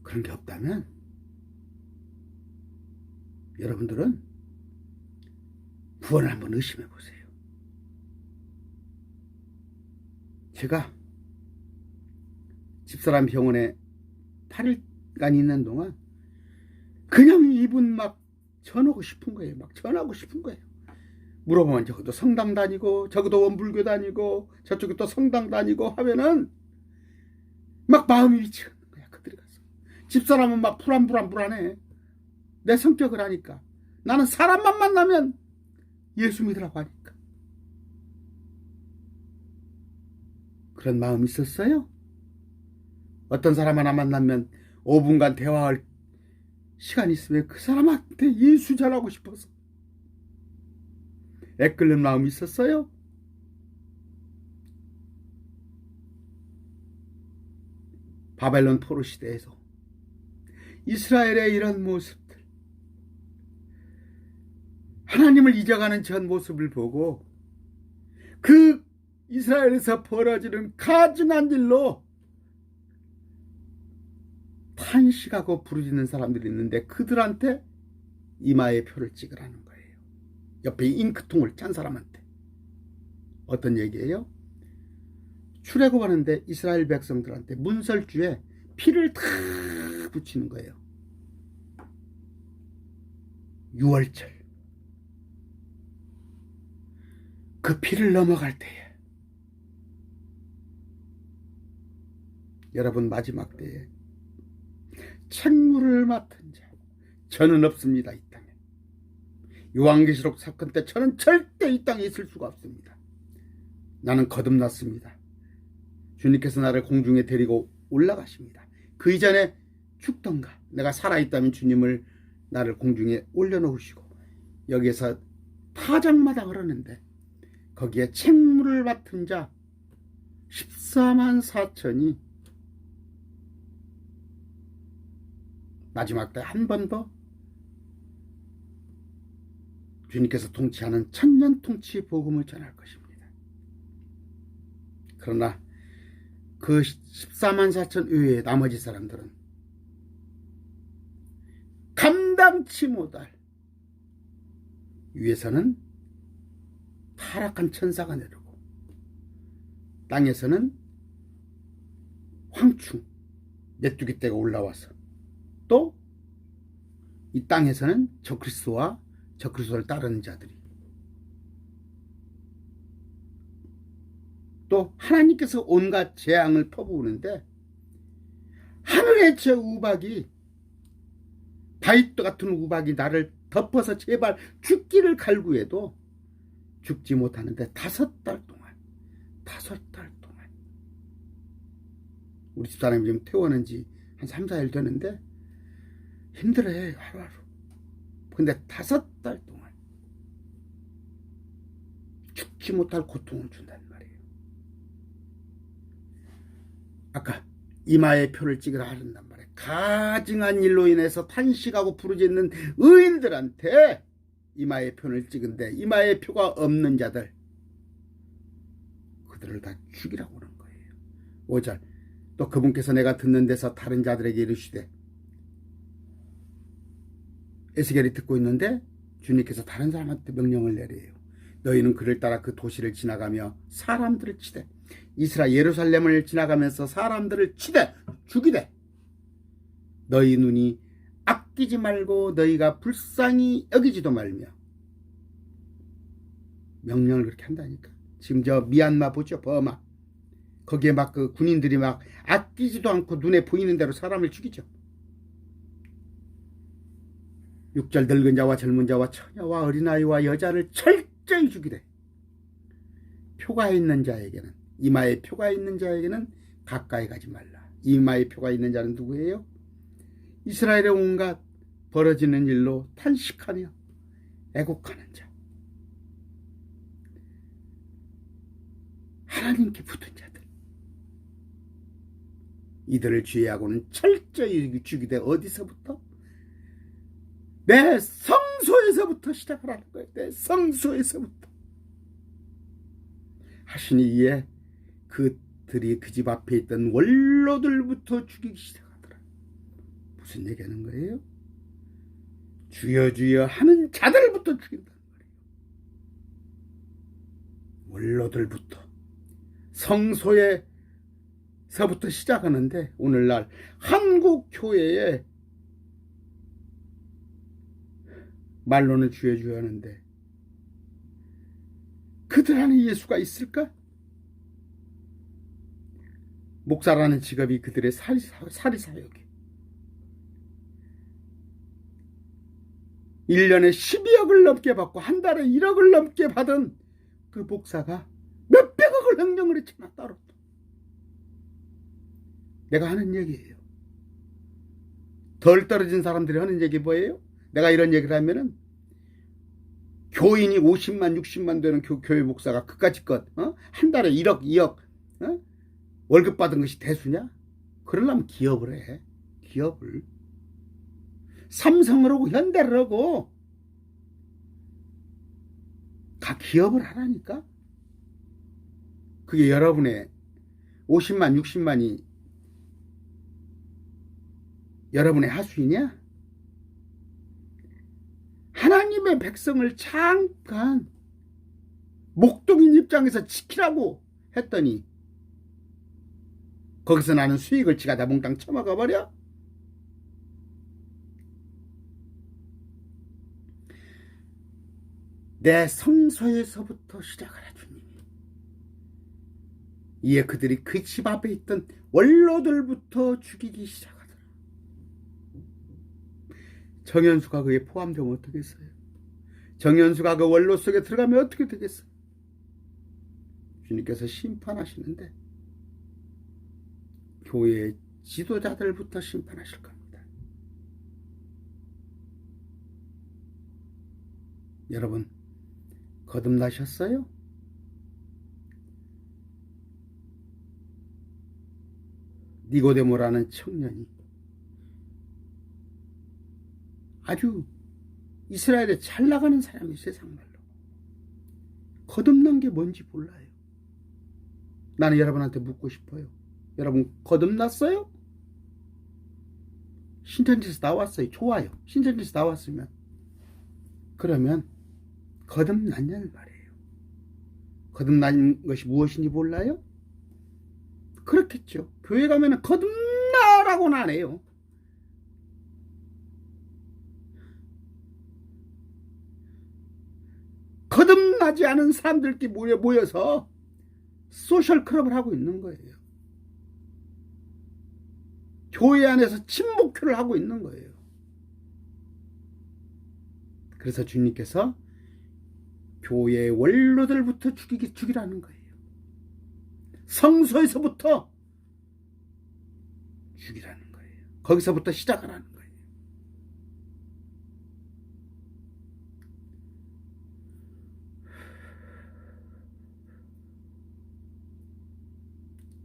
그런 게 없다면 여러분들은 구원을 한번 의심해 보세요. 제가 집사람 병원에 8일간 있는 동안 그냥 이분 막 전하고 싶은 거예요. 막 전하고 싶은 거예요. 물어보면 저기도 성당 다니고 저기도 원불교 다니고 저쪽에 또 성당 다니고 하면은 막 마음이 미치는 거야. 그들이 가서. 집사람은 막 불안해. 내 성격을 아니까. 나는 사람만 만나면 예수 믿으라고 하니까. 그런 마음이 있었어요? 어떤 사람 하나 만나면 5분간 대화할 시간이 있으면 그 사람한테 예수 전하고 싶어서 애끓는 마음이 있었어요? 바벨론 포로 시대에서 이스라엘의 이런 모습들, 하나님을 잊어가는 전 모습을 보고 그 이스라엘에서 벌어지는 가증한 일로 탄식하고 부르짖는 사람들이 있는데 그들한테 이마에 표를 찍으라는 거예요. 옆에 잉크통을 짠 사람한테. 어떤 얘기예요? 출애굽하는데 이스라엘 백성들한테 문설주에 피를 다 붙이는 거예요. 6월절. 그 피를 넘어갈 때에 여러분, 마지막 때에 책무를 맡은 자 저는 없습니다. 이 땅에. 요한계시록 사건 때 저는 절대 이 땅에 있을 수가 없습니다. 나는 거듭났습니다. 주님께서 나를 공중에 데리고 올라가십니다. 그 이전에 죽던가 내가 살아있다면 주님을 나를 공중에 올려놓으시고 여기에서 타작마다 그러는데 거기에 책무를 맡은 자 14만 4천이 마지막 때 한 번 더 주님께서 통치하는 천년통치 복음을 전할 것입니다. 그러나 그 14만 4천 외에 나머지 사람들은 감당치 못할 위에서는 타락한 천사가 내려오고 땅에서는 황충 메뚜기 떼가 올라와서 또 이 땅에서는 적그리스도와 적그리스도를 따르는 자들이 또 하나님께서 온갖 재앙을 퍼부으는데 하늘의 저 우박이 다윗도 같은 우박이 나를 덮어서 제발 죽기를 갈구해도 죽지 못하는데 5달 동안 우리 집사람이 지금 퇴원한 지 한 3, 4일 되는데 힘들어해 하루하루. 근데 5달 동안 죽지 못할 고통을 준단 말이에요. 아까 이마에 표를 찍으라 하는단 말이에요. 가증한 일로 인해서 탄식하고 부르짖는 의인들한테 이마에 표를 찍은데 이마에 표가 없는 자들 그들을 다 죽이라고 하는 거예요. 5절 또 그분께서 내가 듣는 데서 다른 자들에게 이르시되 에스겔이 듣고 있는데 주님께서 다른 사람한테 명령을 내려요. 너희는 그를 따라 그 도시를 지나가며 사람들을 치되 이스라엘 예루살렘을 지나가면서 사람들을 치되 죽이되 너희 눈이 아끼지 말고 너희가 불쌍히 여기지도 말며 명령을 그렇게 한다니까. 지금 저 미얀마 보죠. 버마 거기에 막 그 군인들이 막 아끼지도 않고 눈에 보이는 대로 사람을 죽이죠. 6절 늙은 자와 젊은 자와 처녀와 어린아이와 여자를 철저히 죽이되 표가 있는 자에게는 이마에 표가 있는 자에게는 가까이 가지 말라. 이마에 표가 있는 자는 누구예요? 이스라엘의 온갖 벌어지는 일로 탄식하며 애곡하는 자, 하나님께 붙은 자들, 이들을 주의하고는 철저히 죽이되 어디서부터? 내 성소에서부터 시작하라는 거예요. 내 성소에서부터 하시니 이에 그들이 그 집 앞에 있던 원로들부터 죽이기 시작하더라. 무슨 얘기하는 거예요? 주여 주여 하는 자들부터 죽인다는 거예요. 원로들부터 성소에서부터 시작하는데 오늘날 한국 교회에 말로는 주여 주여 하는데 그들 안에 예수가 있을까? 목사라는 직업이 그들의 사리사욕이 1년에 12억을 넘게 받고 한 달에 1억을 넘게 받은 그 목사가 몇백억을 횡령을 했잖아. 따로 내가 하는 얘기예요. 덜 떨어진 사람들이 하는 얘기 뭐예요? 내가 이런 얘기를 하면은 교인이 50만 60만 되는 교회 목사가 그까짓 것 한 달에 1억 2억 월급 받은 것이 대수냐? 그러려면 기업을 해. 기업을 삼성을 하고 현대를 하고 기업을 하라니까. 그게 여러분의 50만 60만이 여러분의 하수이냐? 하나님의 백성을 잠깐 목동인 입장에서 지키라고 했더니 거기서 나는 수익을 지가 다 몽땅 처먹어 버려? 내 성소에서부터 시작하라 주님이. 이에 그들이 그 집 앞에 있던 원로들부터 죽이기 시작하더라. 정현수가 그에 포함되면 어떻겠어요? 정현수가 그 원로 속에 들어가면 어떻게 되겠어요? 주님께서 심판하시는데 교회의 지도자들부터 심판하실 겁니다. 여러분 거듭나셨어요? 니고데모라는 청년이 아주 이스라엘에 잘 나가는 사람이 세상말로 거듭난 게 뭔지 몰라요. 나는 여러분한테 묻고 싶어요. 여러분 거듭났어요? 신천지에서 나왔어요. 좋아요. 신천지에서 나왔으면 그러면 거듭났냐는 말이에요. 거듭난 것이 무엇인지 몰라요? 그렇겠죠. 교회 가면은 거듭나라고는 안 해요. 거듭나지 않은 사람들끼리 모여서 소셜 클럽을 하고 있는 거예요. 교회 안에서 친목회를 하고 있는 거예요. 그래서 주님께서 교회 원로들부터 죽이라는 거예요. 성소에서부터 죽이라는 거예요. 거기서부터 시작하라는 거예요.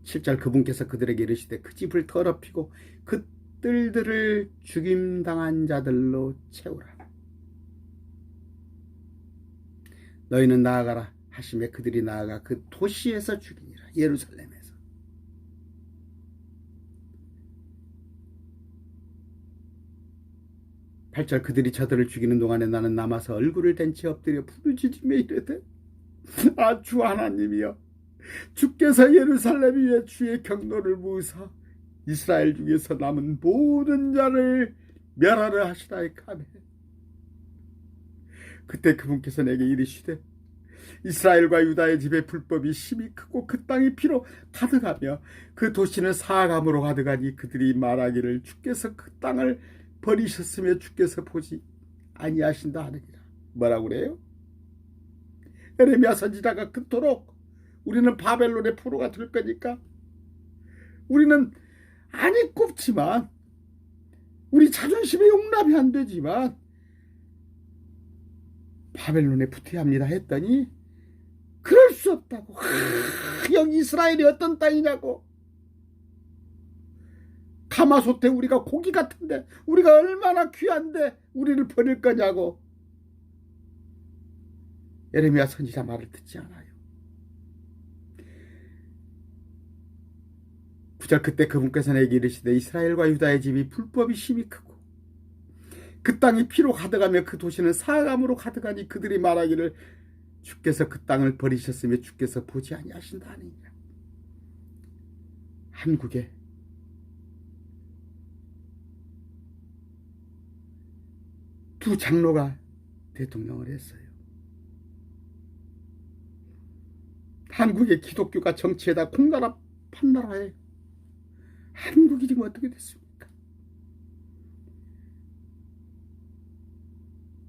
7절 그분께서 그들에게 이르시되 그 집을 더럽히고 그 뜰들을 죽임당한 자들로 채우라. 너희는 나아가라 하시매 그들이 나아가 그 도시에서 죽이니라. 예루살렘에서. (8절) 그들이 저들을 죽이는 동안에 나는 남아서 얼굴을 댄 채 엎드려 부르짖으며 이르되 아 주 하나님이여 주께서 예루살렘 위에 주의 경로를 모으사 이스라엘 중에서 남은 모든 자를 멸하려 하시나이까매. 그때 그분께서 내게 이르시되 이스라엘과 유다의 집의 불법이 심히 크고 그 땅이 피로 가득하며 그 도시는 사악함으로 가득하니 그들이 말하기를 주께서 그 땅을 버리셨으며 주께서 보지 아니하신다 하느니라. 뭐라고 그래요? 에레미야 선지자가 그토록 우리는 바벨론의 포로가 될 거니까 우리는 안이 꼽지만 우리 자존심이 용납이 안 되지만 바벨론에 붙어야 합니다 했더니 그럴 수 없다고. 여기 이스라엘이 어떤 땅이냐고. 가마솥에 우리가 고기 같은데 우리가 얼마나 귀한데 우리를 버릴 거냐고. 에레미야 선지자 말을 듣지 않아요. 9절 그때 그분께서 내게 이르시되 이스라엘과 유다의 집이 불법이 심히 크고 그 땅이 피로 가득하며 그 도시는 사악함으로 가득하니 그들이 말하기를 주께서 그 땅을 버리셨으며 주께서 보지 아니하신다 하느니라. 한국에 두 장로가 대통령을 했어요. 한국의 기독교가 정치에다 콩나라 판나라에 한국이 지금 어떻게 됐습니까?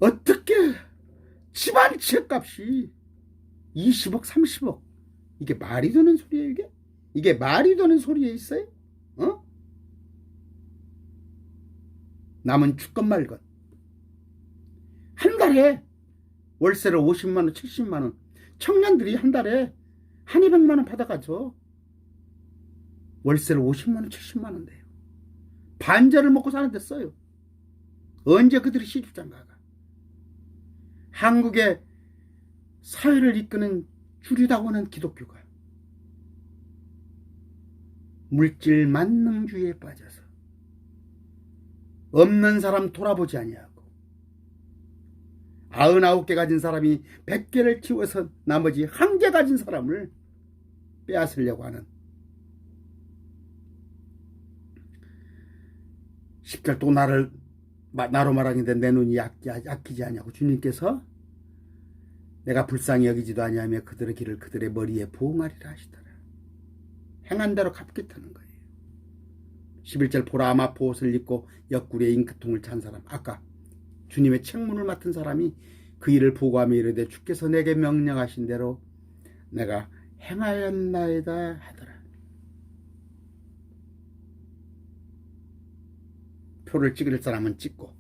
어떻게 집안 채값이 20억 30억 이게 말이 되는 소리예요? 이게 말이 되는 소리에 있어요? 남은 죽건 말건 한 달에 월세를 50만원 70만원 청년들이 한 달에 200만원 받아가죠. 월세를 50만원 70만원 돼요. 반절을 먹고 사는데 써요. 언제 그들이 시집장가가. 한국의 사회를 이끄는 주류다고 하는 기독교가 물질 만능주의에 빠져서 없는 사람 돌아보지 아니하고 99개 가진 사람이 100개를 키워서 나머지 1개 가진 사람을 빼앗으려고 하는 10절 또 나로 말하는데 내 눈이 약히지 아니하고 주님께서 내가 불쌍히 여기지도 아니하며 그들의 길을 그들의 머리에 부응하리라 하시더라. 행한 대로 갚겠다는 거예요. 11절 보라 아마포 옷을 입고 옆구리에 잉크통을 찬 사람 아까 주님의 책문을 맡은 사람이 그 일을 보고하며 이르되 주께서 내게 명령하신 대로 내가 행하였나이다 하더라. 표를 찍을 사람은 찍고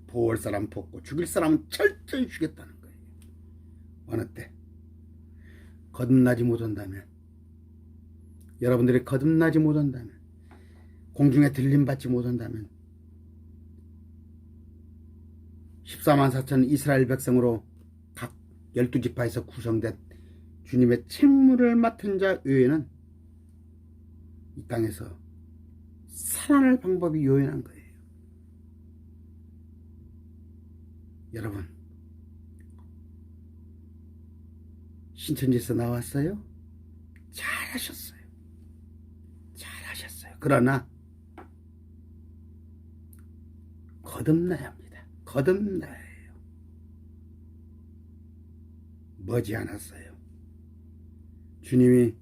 보호할 사람은 뽑고 죽일 사람은 철저히 죽였다는 거예요. 어느 때 거듭나지 못한다면 여러분들이 거듭나지 못한다면 공중에 들림받지 못한다면 14만 4천 이스라엘 백성으로 각 12지파에서 구성된 주님의 책무를 맡은 자 외에는 이 땅에서 살아날 방법이 요연한 거예요. 여러분, 신천지에서 나왔어요? 잘하셨어요. 잘하셨어요. 그러나 거듭나야 합니다. 거듭나야 해요. 머지않았어요. 주님이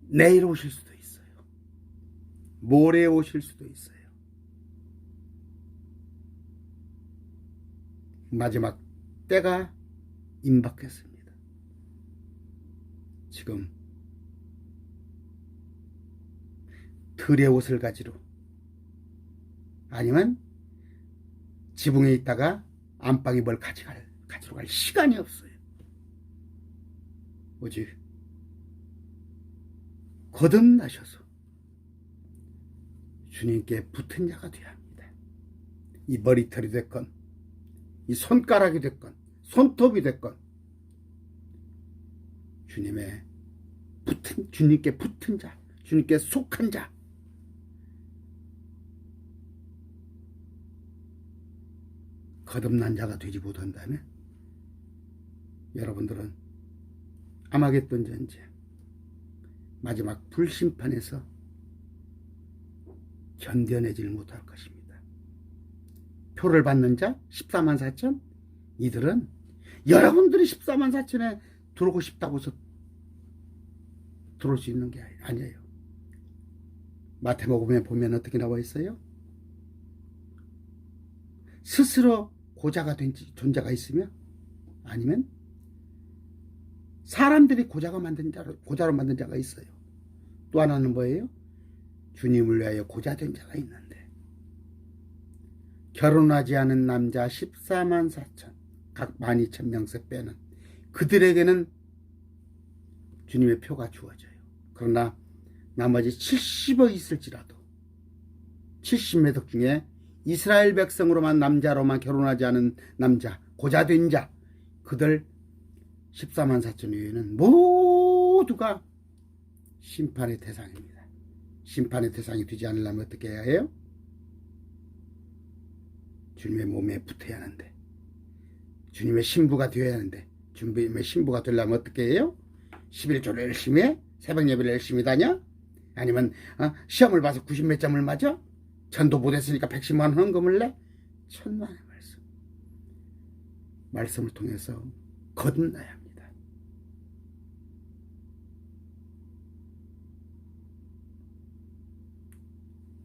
내일 오실 수도 있어요. 모레 오실 수도 있어요. 마지막 때가 임박했습니다. 지금 들의 옷을 가지러 아니면 지붕에 있다가 안방에 뭘 가지러 갈 시간이 없어요. 오직 거듭나셔서 주님께 붙은 자가 되어야 합니다. 이 머리털이 됐건 이 손가락이 됐건 손톱이 됐건 주님께 붙은 자, 주님께 속한 자, 거듭난 자가 되지 못한다면 여러분들은 아마겟돈 전쟁 마지막 불심판에서 견뎌내질 못할 것입니다. 표를 받는 자 14만 4천, 이들은 여러분들이 14만 4천에 들어오고 싶다고 해서 들어올 수 있는 게 아니에요. 마태복음에 보면 어떻게 나와 있어요? 스스로 고자가 된 존재가 있으며 아니면 사람들이 고자로 만든 자가 있어요. 또 하나는 뭐예요? 주님을 위하여 고자된 자가 있는데 결혼하지 않은 남자 14만 4천 각 12,000명씩 빼는 그들에게는 주님의 표가 주어져요. 그러나 나머지 70억 있을지라도 70매덕 중에 이스라엘 백성으로만 남자로만 결혼하지 않은 남자 고자된 자 그들 14만 4천 외에는 모두가 심판의 대상입니다. 심판의 대상이 되지 않으려면 어떻게 해야 해요? 주님의 몸에 붙어야 하는데 주님의 신부가 되어야 하는데 주님의 신부가 되려면 어떻게 해요? 11조를 열심히 해? 새벽 예배를 열심히 다녀? 아니면 시험을 봐서 90몇 점을 맞아? 전도 못했으니까 110만 원 헌금을 내? 천만의 말씀을 통해서 거듭나야 합니다.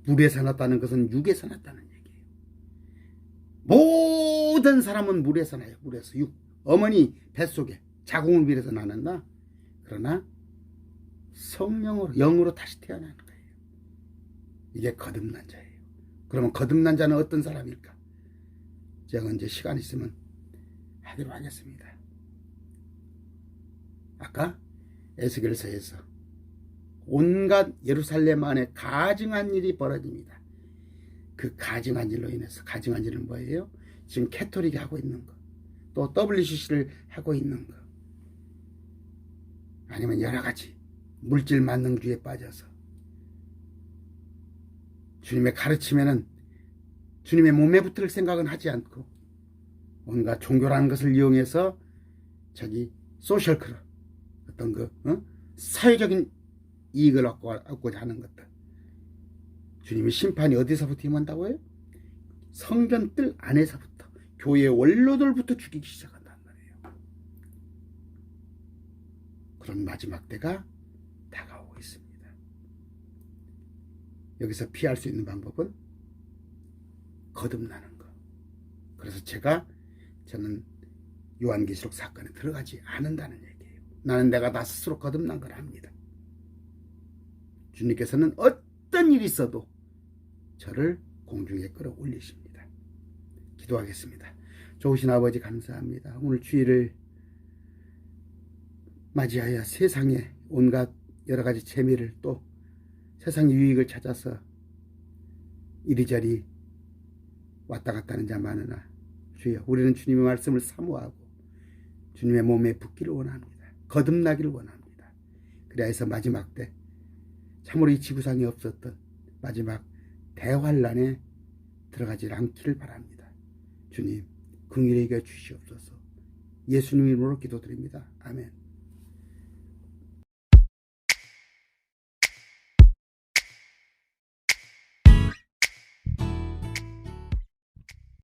물에서 났다는 것은 육에서 났다는 얘기예요. 모든 사람은 물에서 나요. 물에서 육. 어머니 뱃속에 자궁을 빌어서 나는다. 그러나 성령으로 영으로 다시 태어나는 거예요. 이게 거듭난 자예요. 그러면 거듭난 자는 어떤 사람일까? 제가 이제 시간 있으면 하기로 하겠습니다. 아까 에스겔서에서 온갖 예루살렘 안에 가증한 일이 벌어집니다. 그 가증한 일로 인해서 가증한 일은 뭐예요? 지금 캐토릭이 하고 있는 거, 또 WCC를 하고 있는 거, 아니면 여러 가지 물질 만능주의에 빠져서 주님의 가르침에는 주님의 몸에 붙을 생각은 하지 않고 온갖 종교라는 것을 이용해서 자기 소셜 클럽 어떤 사회적인 이익을 얻고자 하는 것들. 주님의 심판이 어디서부터 임한다고요? 성전 뜰 안에서부터 교회 원로들부터 죽이기 시작한단 말이에요. 그런 마지막 때가 다가오고 있습니다. 여기서 피할 수 있는 방법은 거듭나는 거. 그래서 저는 요한계시록 사건에 들어가지 않는다는 얘기예요. 나는 내가 나 스스로 거듭난 걸 합니다. 주님께서는 어떤 일이 있어도 저를 공중에 끌어올리십니다. 기도하겠습니다. 좋으신 아버지 감사합니다. 오늘 주일을 맞이하여 세상에 온갖 여러 가지 재미를 또 세상 유익을 찾아서 이리저리 왔다 갔다 하는 자 많으나 주여, 우리는 주님의 말씀을 사모하고 주님의 몸에 붙기를 원합니다. 거듭나기를 원합니다. 그래야 해서 마지막 때 참으로 이 지구상에 없었던 마지막 대환란에 들어가지 않기를 바랍니다. 주님, 긍휼히 여겨 주시옵소서. 예수님 이름으로 기도드립니다. 아멘.